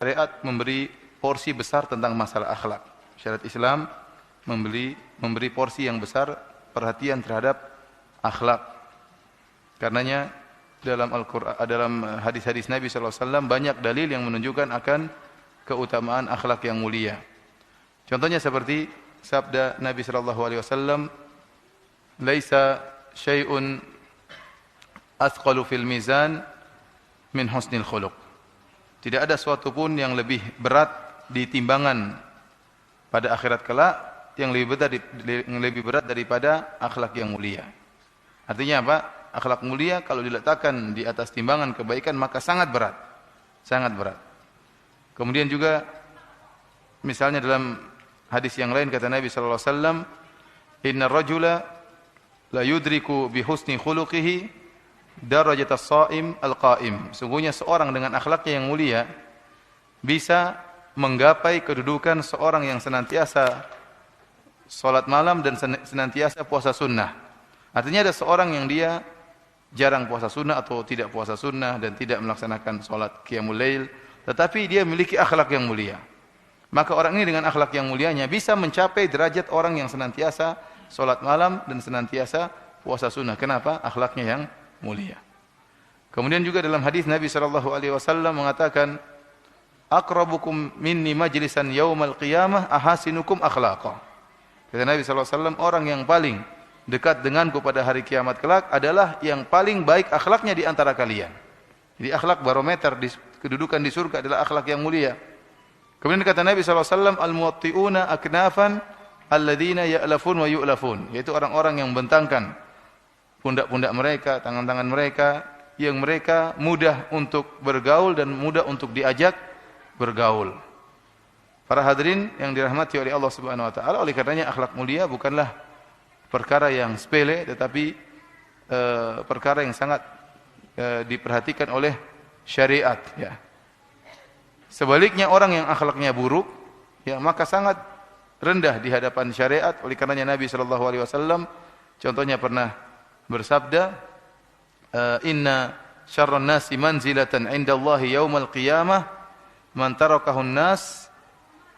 Syariat memberi porsi besar tentang masalah akhlak. Syariat Islam memberi porsi yang besar perhatian terhadap akhlak. Karenanya dalam Al-Qur'an, dalam hadis-hadis Nabi sallallahu alaihi wasallam banyak dalil yang menunjukkan akan keutamaan akhlak yang mulia. Contohnya seperti sabda Nabi sallallahu alaihi wasallam, "Laisa syai'un athqalu fil mizan min husnil khuluq." Tidak ada suatu pun yang lebih berat di timbangan pada akhirat kelak yang lebih berat daripada akhlak yang mulia. Artinya apa? Akhlak mulia kalau diletakkan di atas timbangan kebaikan maka sangat berat. Sangat berat. Kemudian juga misalnya dalam hadis yang lain kata Nabi sallallahu alaihi wasallam, "Innar rajula la yudriku bi husni khuluqihi darajat as-shaim al-qaim." Sungguhnya seorang dengan akhlaknya yang mulia bisa menggapai kedudukan seorang yang senantiasa salat malam dan senantiasa puasa sunnah. Artinya ada seorang yang dia jarang puasa sunnah atau tidak puasa sunnah dan tidak melaksanakan salat qiyamul lail, tetapi dia memiliki akhlak yang mulia. Maka orang ini dengan akhlak yang mulianya bisa mencapai derajat orang yang senantiasa salat malam dan senantiasa puasa sunnah. Kenapa? Akhlaknya yang mulia. Kemudian juga dalam hadis Nabi sallallahu alaihi wasallam mengatakan, "Aqrabukum minni majlisan yaumal qiyamah ahasinukum akhlaqa." Kata Nabi sallallahu alaihi wasallam, orang yang paling dekat denganku pada hari kiamat kelak adalah yang paling baik akhlaknya di antara kalian. Jadi akhlak barometer di kedudukan di surga adalah akhlak yang mulia. Kemudian kata Nabi sallallahu alaihi wasallam, "Al-muwatti'una aknafan alladzina ya'lafun wa yu'lafun." Yaitu orang-orang yang membentangkan pundak-pundak mereka, tangan-tangan mereka, yang mereka mudah untuk bergaul dan mudah untuk diajak bergaul. Para hadirin yang dirahmati oleh Allah Subhanahu wa taala, oleh karenanya akhlak mulia bukanlah perkara yang sepele, tetapi perkara yang sangat diperhatikan oleh syariat, ya. Sebaliknya orang yang akhlaknya buruk, ya, maka sangat rendah di hadapan syariat. Oleh karenanya Nabi sallallahu alaihi wasallam contohnya pernah bersabda, "Inna syarran nasi manzilatan 'indallahi yaumal qiyamah man tarakahun nas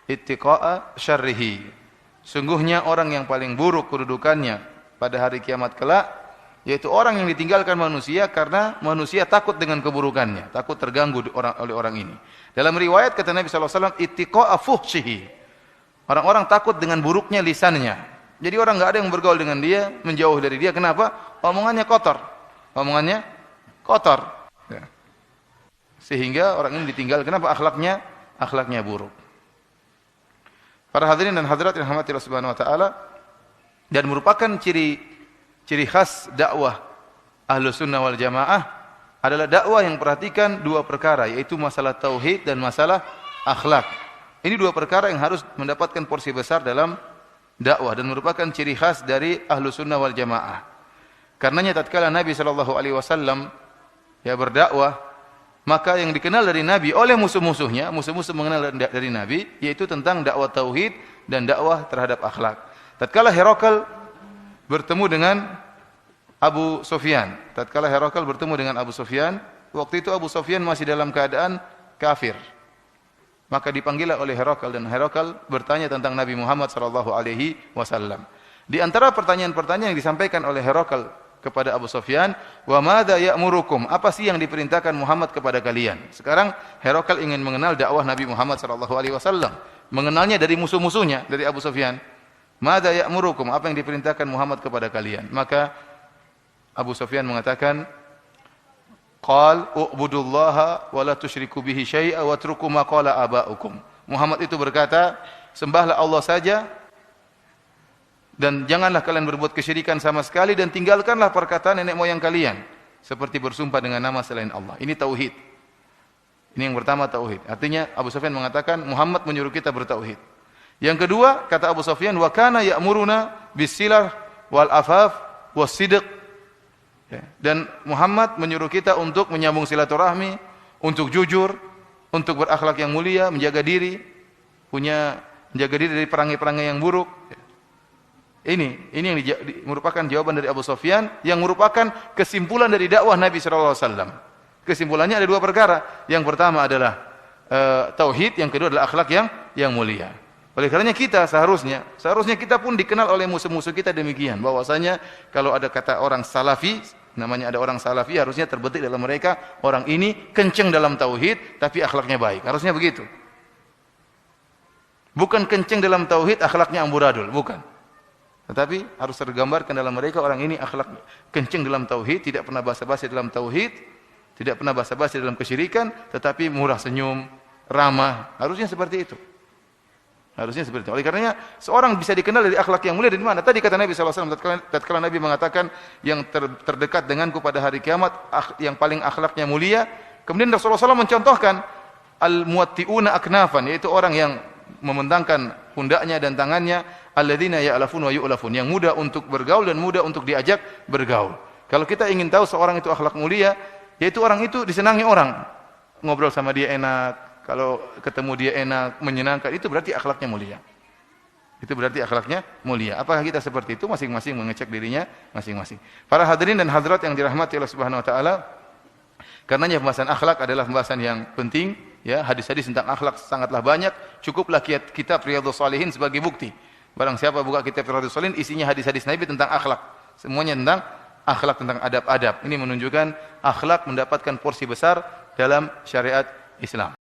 ittiqa'a syarrihi." Sungguhnya orang yang paling buruk kedudukannya pada hari kiamat kelak yaitu orang yang ditinggalkan manusia karena manusia takut dengan keburukannya, takut terganggu oleh orang ini. Dalam riwayat kata Nabi sallallahu alaihi wasallam, ittiqa'a fuhshihi. Orang-orang takut dengan buruknya lisannya. Jadi orang enggak ada yang bergaul dengan dia, menjauh dari dia. Kenapa? Omongannya kotor. Omongannya kotor. Ya. Sehingga orang ini ditinggal. Kenapa? Akhlaknya buruk. Para hadirin dan hadirat yang dirahmati Allah Subhanahu wa taala, dan merupakan ciri khas dakwah Ahlus Sunnah wal Jamaah adalah dakwah yang perhatikan dua perkara, yaitu masalah tauhid dan masalah akhlak. Ini dua perkara yang harus mendapatkan porsi besar dalam dakwah dan merupakan ciri khas dari Ahlus Sunnah wal Jamaah. Karenanya tatkala Nabi sallallahu alaihi wasallam ya berdakwah, maka yang dikenal dari Nabi oleh musuh-musuhnya, musuh-musuh mengenal dari Nabi, yaitu tentang dakwah tauhid dan dakwah terhadap akhlak. Tatkala Herakl bertemu dengan Abu Sufyan, waktu itu Abu Sufyan masih dalam keadaan kafir. Maka dipanggil oleh Herakl dan Herakl bertanya tentang Nabi Muhammad sallallahu alaihi wasallam. Di antara pertanyaan-pertanyaan yang disampaikan oleh Herakl kepada Abu Sufyan, "Wa madza ya'murukum?" Apa sih yang diperintahkan Muhammad kepada kalian? Sekarang Herakl ingin mengenal dakwah Nabi Muhammad sallallahu alaihi wasallam, mengenalnya dari musuh-musuhnya, dari Abu Sufyan. "Madza ya'murukum?" Apa yang diperintahkan Muhammad kepada kalian? Maka Abu Sufyan mengatakan, "Qal u'budullaha wa la tusyriku bihi syai'a wa atruku ma qala aba'ukum." Muhammad itu berkata, sembahlah Allah saja dan janganlah kalian berbuat kesyirikan sama sekali dan tinggalkanlah perkataan nenek moyang kalian seperti bersumpah dengan nama selain Allah. Ini tauhid. Ini yang pertama, tauhid. Artinya Abu Sufyan mengatakan Muhammad menyuruh kita bertauhid. Yang kedua, kata Abu Sufyan, "Wa kana ya'muruna bis-silah wal afaf was-sidq." Dan Muhammad menyuruh kita untuk menyambung silaturahmi, untuk jujur, untuk berakhlak yang mulia, menjaga diri dari perangai-perangai yang buruk. Ini yang merupakan jawaban dari Abu Sufyan yang merupakan kesimpulan dari dakwah Nabi sallallahu alaihi wasallam. Kesimpulannya ada dua perkara. Yang pertama adalah tauhid, yang kedua adalah akhlak yang mulia. Oleh karenanya kita seharusnya kita pun dikenal oleh musuh-musuh kita demikian, bahwasanya kalau ada kata orang salafi, namanya ada orang salafi, harusnya terbetik dalam mereka orang ini kenceng dalam tauhid tapi akhlaknya baik. Harusnya begitu. Bukan kenceng dalam tauhid akhlaknya amburadul, bukan. Tetapi harus tergambarkan dalam mereka orang ini akhlak kenceng dalam tauhid, tidak pernah basa-basi dalam tauhid, tidak pernah basa-basi dalam kesyirikan, tetapi murah senyum, ramah. Harusnya seperti itu. Harusnya seperti itu. Oleh karenanya seorang bisa dikenal dari akhlak yang mulia dari mana? Tadi kata Nabi SAW, tatkala Nabi mengatakan yang terdekat denganku pada hari kiamat yang paling akhlaknya mulia. Kemudian Rasulullah SAW mencontohkan al-muwatti'una aknafan, yaitu orang yang membentangkan pundaknya dan tangannya, alladzina ya'lafun wa yu'lafun, yang mudah untuk bergaul dan mudah untuk diajak bergaul. Kalau kita ingin tahu seorang itu akhlak mulia, yaitu orang itu disenangi orang. Ngobrol sama dia enak, kalau ketemu dia enak, menyenangkan, itu berarti akhlaknya mulia. Itu berarti akhlaknya mulia. Apakah kita seperti itu? Masing-masing mengecek dirinya masing-masing. Para hadirin dan hadirat yang dirahmati Allah Subhanahu wa taala, karenanya pembahasan akhlak adalah pembahasan yang penting, ya. Hadis-hadis tentang akhlak sangatlah banyak. Cukuplah kitab Riyadhus Shalihin sebagai bukti. Barang siapa buka kitab Riyadhus Shalihin, isinya hadis-hadis Nabi tentang akhlak. Semuanya tentang akhlak, tentang adab-adab. Ini menunjukkan akhlak mendapatkan porsi besar dalam syariat Islam.